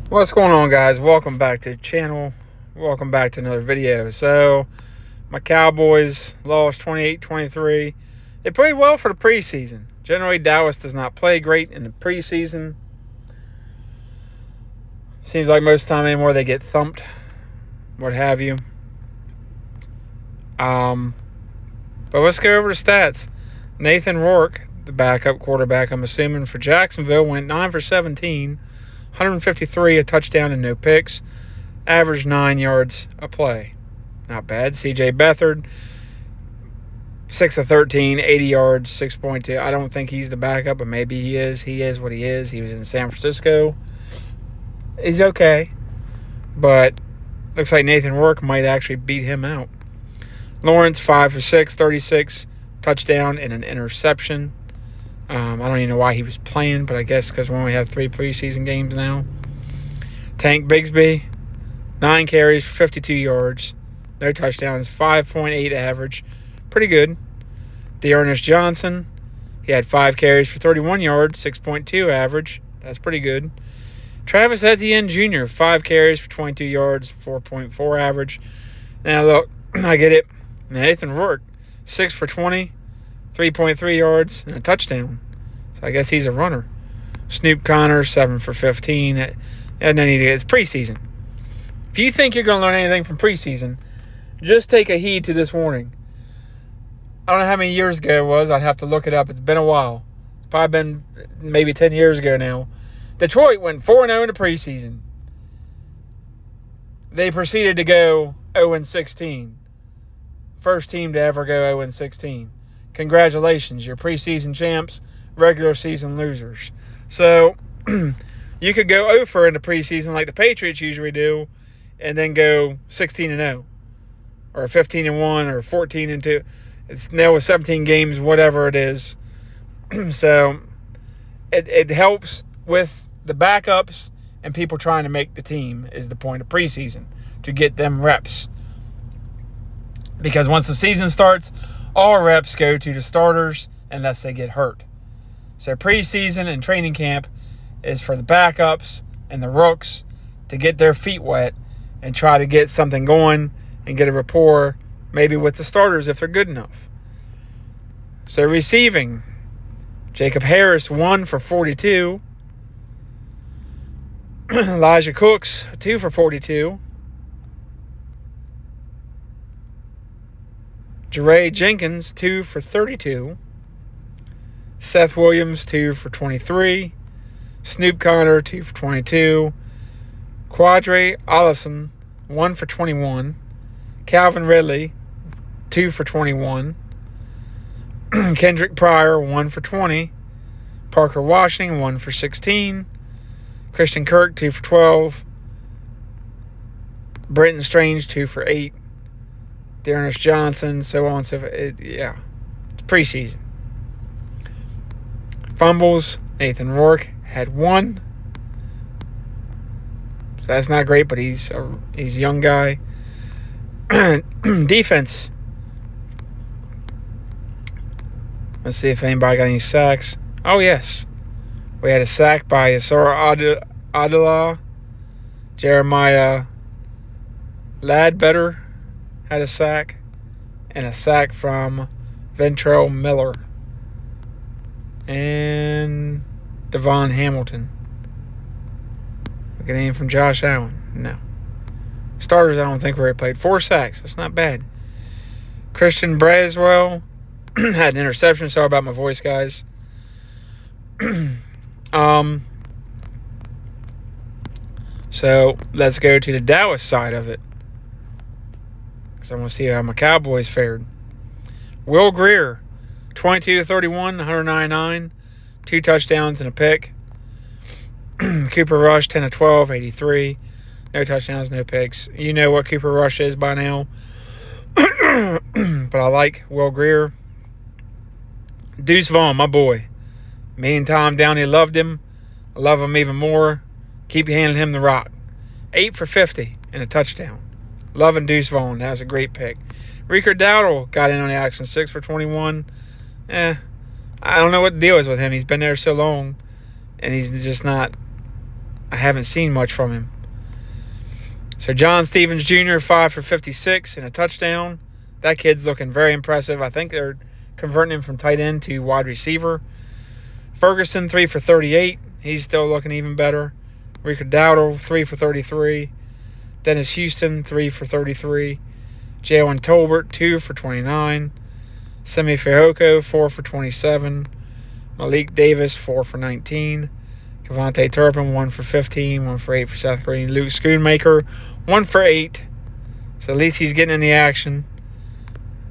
What's going on, guys? Welcome back to the channel. Welcome back to another video. So, my Cowboys lost 28-23. They played well for the preseason. Generally, Dallas does not play great in the preseason. Seems like most of the time anymore they get thumped, what have you. But let's go over the stats. Nathan Rourke, the backup quarterback, I'm assuming, for Jacksonville, went 9 for 17, 153, a touchdown and no picks, averaged 9 yards a play. Not bad. C.J. Beathard, 6 of 13, 80 yards, 6.2. I don't think he's the backup, but maybe he is. He is what he is. He was in San Francisco. He's okay, but looks like Nathan Rourke might actually beat him out. Lawrence, 5 for 6, 36, touchdown and an interception. I don't even know why he was playing, but I guess because we only have 3 preseason games now. Tank Bigsby, 9 carries for 52 yards, no touchdowns, 5.8 average. Pretty good. Dearness Johnson, he had 5 carries for 31 yards, 6.2 average. That's pretty good. Travis Etienne Jr., 5 carries for 22 yards, 4.4 average. Now, look, I get it. Nathan Rourke, 6 for 20, 3.3 yards, and a touchdown. So I guess he's a runner. Snoop Connor, 7 for 15. And then it's preseason. If you think you're going to learn anything from preseason, just take a heed to this warning. I don't know how many years ago it was. I'd have to look it up. It's been a while. It's probably been maybe 10 years ago now. Detroit went 4-0 in the preseason. They proceeded to go 0-16. First team to ever go 0-16. Congratulations, you're preseason champs, regular season losers. So, you could go 0 in the preseason like the Patriots usually do, and then go 16-0. Or 15-1 or 14-2. It's now with 17 games, whatever it is. So, it helps with the backups and people trying to make the team is the point of preseason, to get them reps. Because once the season starts, all reps go to the starters unless they get hurt. So preseason and training camp is for the backups and the rooks to get their feet wet and try to get something going and get a rapport maybe with the starters if they're good enough. So receiving, Jacob Harris, 1 for 42. Elijah Cooks, 2 for 42. Jeray Jenkins, 2 for 32. Seth Williams, 2 for 23. Snoop Connor, 2 for 22. Quadre Allison, 1 for 21. Calvin Ridley, 2 for 21. Kendrick Pryor, 1 for 20. Parker Washington, 1 for 16. Christian Kirk, 2 for 12. Brenton Strange, 2 for 8. Dearness Johnson, so on and so forth. It's preseason. Fumbles, Nathan Rourke had 1. So that's not great, but he's a young guy. Defense. Let's see if anybody got any sacks. Oh, yes. We had a sack by Asara Adela. Jeremiah Ladbetter had a sack. And a sack from Ventrell Miller. And Devon Hamilton. We get anything from Josh Allen? No. Starters, I don't think really played. 4 sacks. That's not bad. Christian Braswell had an interception. Sorry about my voice, guys. So let's go to the Dallas side of it, because I want to see how my Cowboys fared. Will Grier, 22-31, 199, 2 touchdowns and a pick. Cooper Rush, 10-12, 83, no touchdowns, no picks. You know what Cooper Rush is by now. But I like Will Grier. Deuce Vaughn, my boy. Me and Tom Downey loved him. I love him even more. Keep handing him the rock. 8 for 50 and a touchdown. Loving Deuce Vaughn. That was a great pick. Reeker Dowdle got in on the action. 6 for 21. I I don't know what the deal is with him. He's been there so long, and he's just not. I haven't seen much from him. So John Stevens Jr., 5 for 56 and a touchdown. That kid's looking very impressive. I think they're converting him from tight end to wide receiver. Ferguson, 3 for 38. He's still looking even better. Rico Dowdle, 3 for 33. Dennis Houston, 3 for 33. Jalen Tolbert, 2 for 29. Semi Fehoko, 4 for 27. Malik Davis, 4 for 19. Kevontae Turpin, 1 for 15. 1 for 8 for Seth Green. Luke Schoonmaker, 1 for 8. So at least he's getting in the action.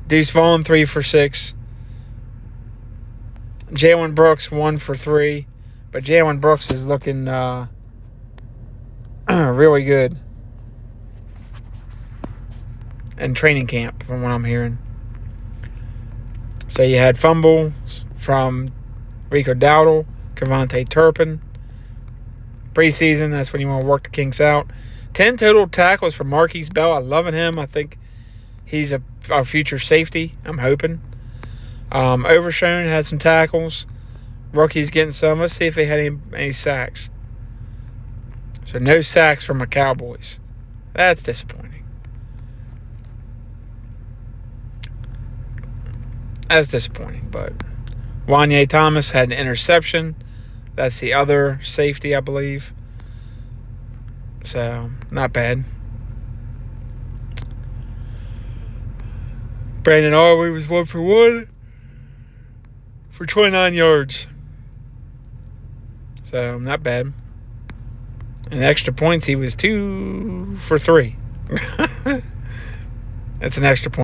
Deuce Vaughn, 3 for 6. Jalen Brooks, 1 for 3. But Jalen Brooks is looking really good in training camp, from what I'm hearing. So you had fumbles from Rico Dowdle, Kevontae Turpin. Preseason, that's when you want to work the kinks out. 10 total tackles for Marquise Bell. I'm loving him. I think he's our future safety, I'm hoping. Overshone had some tackles. Rookie's getting some. Let's see if they had any sacks. So no sacks from the Cowboys. That's disappointing. That's disappointing, but Wanye Thomas had an interception. That's the other safety, I believe. So, not bad. Brandon Arway was 1 for 1 for 29 yards. So, not bad. And extra points, he was 2 for 3. That's an extra point.